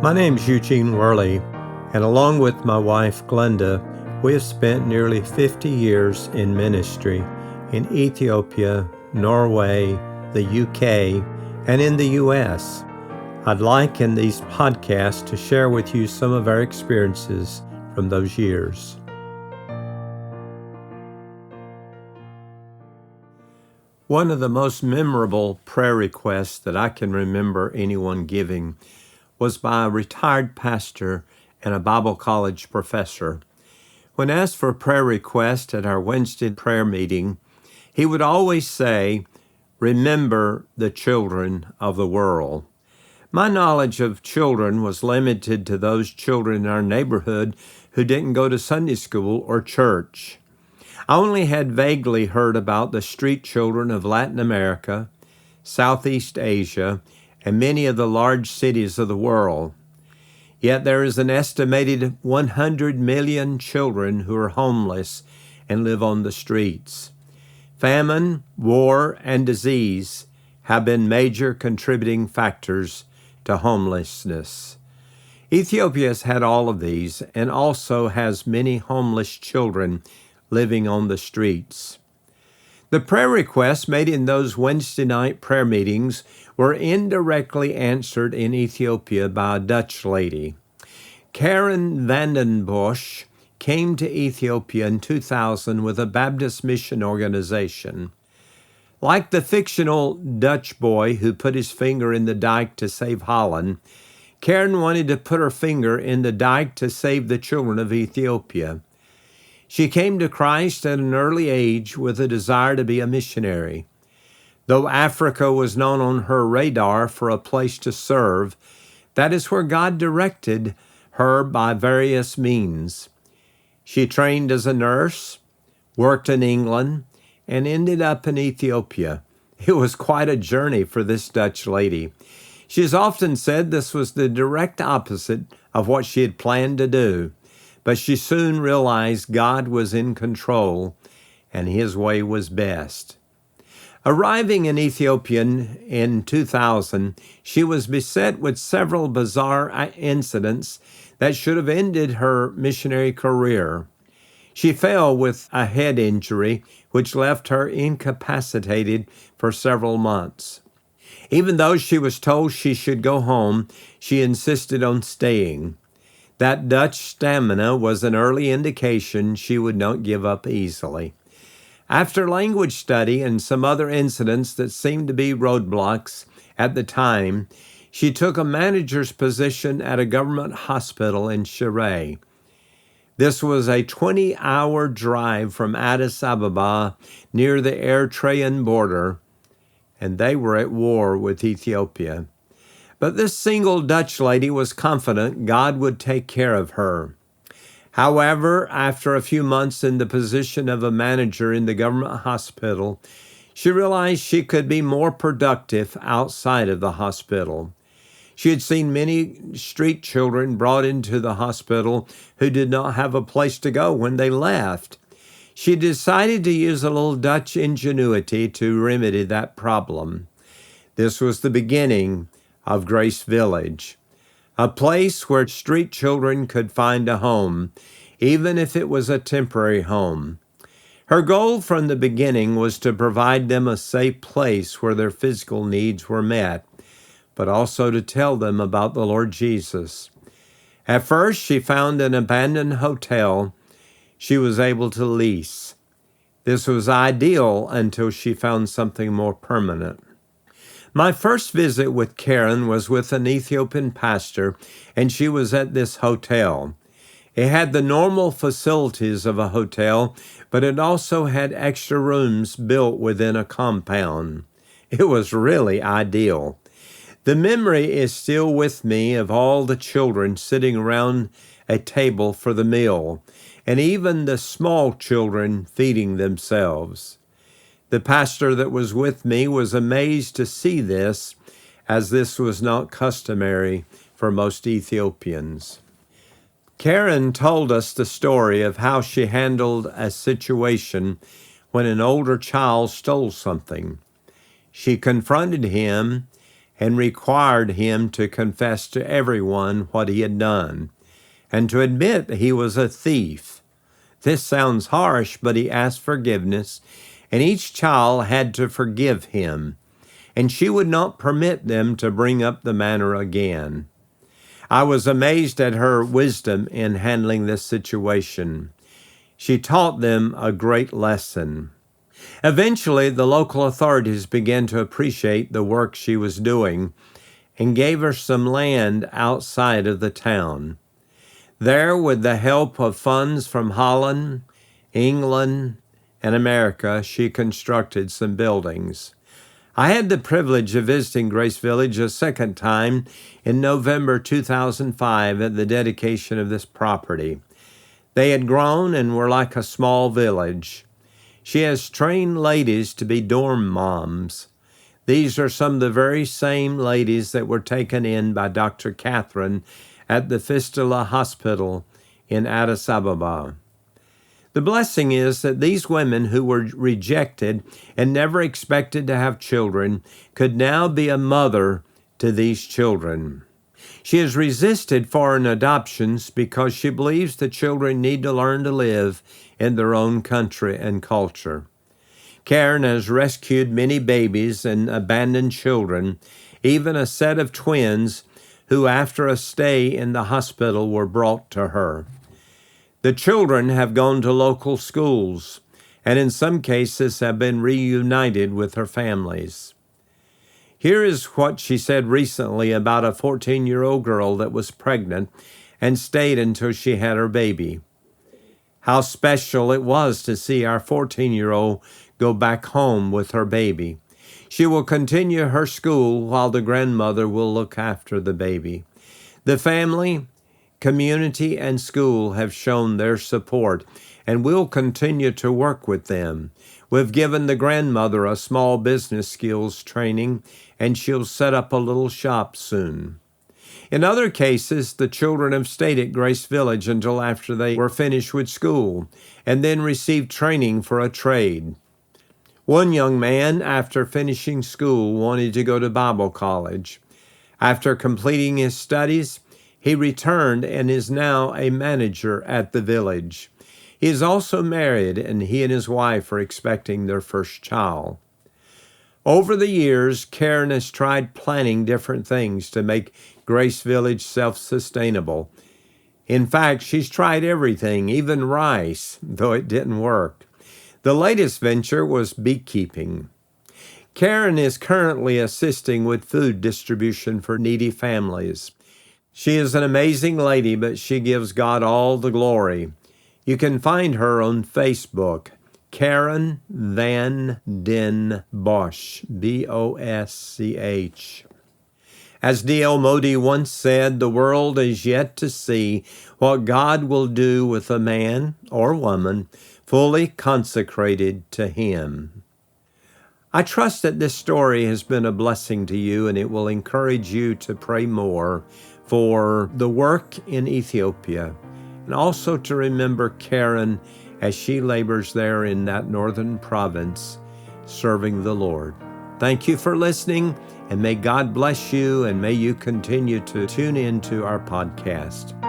My name's Eugene Worley, and along with my wife Glenda, we have spent nearly 50 years in ministry in Ethiopia, Norway, the UK, and in the US. I'd like in these podcasts to share with you some of our experiences from those years. One of the most memorable prayer requests that I can remember anyone giving was by a retired pastor and a Bible college professor. When asked for a prayer request at our Wednesday prayer meeting, he would always say, "Remember the children of the world." My knowledge of children was limited to those children in our neighborhood who didn't go to Sunday school or church. I only had vaguely heard about the street children of Latin America, Southeast Asia, and many of the large cities of the world. Yet there is an estimated 100 million children who are homeless and live on the streets. Famine, war, and disease have been major contributing factors to homelessness. Ethiopia has had all of these and also has many homeless children living on the streets. The prayer requests made in those Wednesday night prayer meetings were indirectly answered in Ethiopia by a Dutch lady. Karen Vandenbosch came to Ethiopia in 2000 with a Baptist mission organization. Like the fictional Dutch boy who put his finger in the dike to save Holland, Karen wanted to put her finger in the dike to save the children of Ethiopia. She came to Christ at an early age with a desire to be a missionary. Though Africa was not on her radar for a place to serve, that is where God directed her by various means. She trained as a nurse, worked in England, and ended up in Ethiopia. It was quite a journey for this Dutch lady. She has often said this was the direct opposite of what she had planned to do. But she soon realized God was in control and His way was best. Arriving in Ethiopia in 2000, she was beset with several bizarre incidents that should have ended her missionary career. She fell with a head injury, which left her incapacitated for several months. Even though she was told she should go home, she insisted on staying. That Dutch stamina was an early indication she would not give up easily. After language study and some other incidents that seemed to be roadblocks at the time, she took a manager's position at a government hospital in Shire. This was a 20-hour drive from Addis Ababa near the Eritrean border, and they were at war with Ethiopia. But this single Dutch lady was confident God would take care of her. However, after a few months in the position of a manager in the government hospital, she realized she could be more productive outside of the hospital. She had seen many street children brought into the hospital who did not have a place to go when they left. She decided to use a little Dutch ingenuity to remedy that problem. This was the beginning of Grace Village, a place where street children could find a home, even if it was a temporary home. Her goal from the beginning was to provide them a safe place where their physical needs were met, but also to tell them about the Lord Jesus. At first, she found an abandoned hotel she was able to lease. This was ideal until she found something more permanent. My first visit with Karen was with an Ethiopian pastor, and she was at this hotel. It had the normal facilities of a hotel, but it also had extra rooms built within a compound. It was really ideal. The memory is still with me of all the children sitting around a table for the meal, and even the small children feeding themselves. The pastor that was with me was amazed to see this, as this was not customary for most Ethiopians. Karen told us the story of how she handled a situation when an older child stole something. She confronted him and required him to confess to everyone what he had done and to admit he was a thief. This sounds harsh, but he asked forgiveness, and each child had to forgive him, and she would not permit them to bring up the matter again. I was amazed at her wisdom in handling this situation. She taught them a great lesson. Eventually, the local authorities began to appreciate the work she was doing and gave her some land outside of the town. There, with the help of funds from Holland, England, and America, she constructed some buildings. I had the privilege of visiting Grace Village a second time in November 2005 at the dedication of this property. They had grown and were like a small village. She has trained ladies to be dorm moms. These are some of the very same ladies that were taken in by Dr. Catherine at the Fistula Hospital in Addis Ababa. The blessing is that these women who were rejected and never expected to have children could now be a mother to these children. She has resisted foreign adoptions because she believes the children need to learn to live in their own country and culture. Karen has rescued many babies and abandoned children, even a set of twins who, after a stay in the hospital, were brought to her. The children have gone to local schools and in some cases have been reunited with their families. Here is what she said recently about a 14-year-old girl that was pregnant and stayed until she had her baby. How special it was to see our 14-year-old go back home with her baby. She will continue her school while the grandmother will look after the baby. The family, community, and school have shown their support, and we'll continue to work with them. We've given the grandmother a small business skills training, and she'll set up a little shop soon. In other cases, the children have stayed at Grace Village until after they were finished with school, and then received training for a trade. One young man, after finishing school, wanted to go to Bible college. After completing his studies, he returned and is now a manager at the village. He is also married, and he and his wife are expecting their first child. Over the years, Karen has tried planning different things to make Grace Village self-sustainable. In fact, she's tried everything, even rice, though it didn't work. The latest venture was beekeeping. Karen is currently assisting with food distribution for needy families. She is an amazing lady, but she gives God all the glory. You can find her on Facebook, Karen Van Den Bosch, B-O-S-C-H. As D.L. Moody once said, the world is yet to see what God will do with a man or woman fully consecrated to Him. I trust that this story has been a blessing to you, and it will encourage you to pray more for the work in Ethiopia, and also to remember Karen as she labors there in that northern province, serving the Lord. Thank you for listening, and may God bless you, and may you continue to tune into our podcast.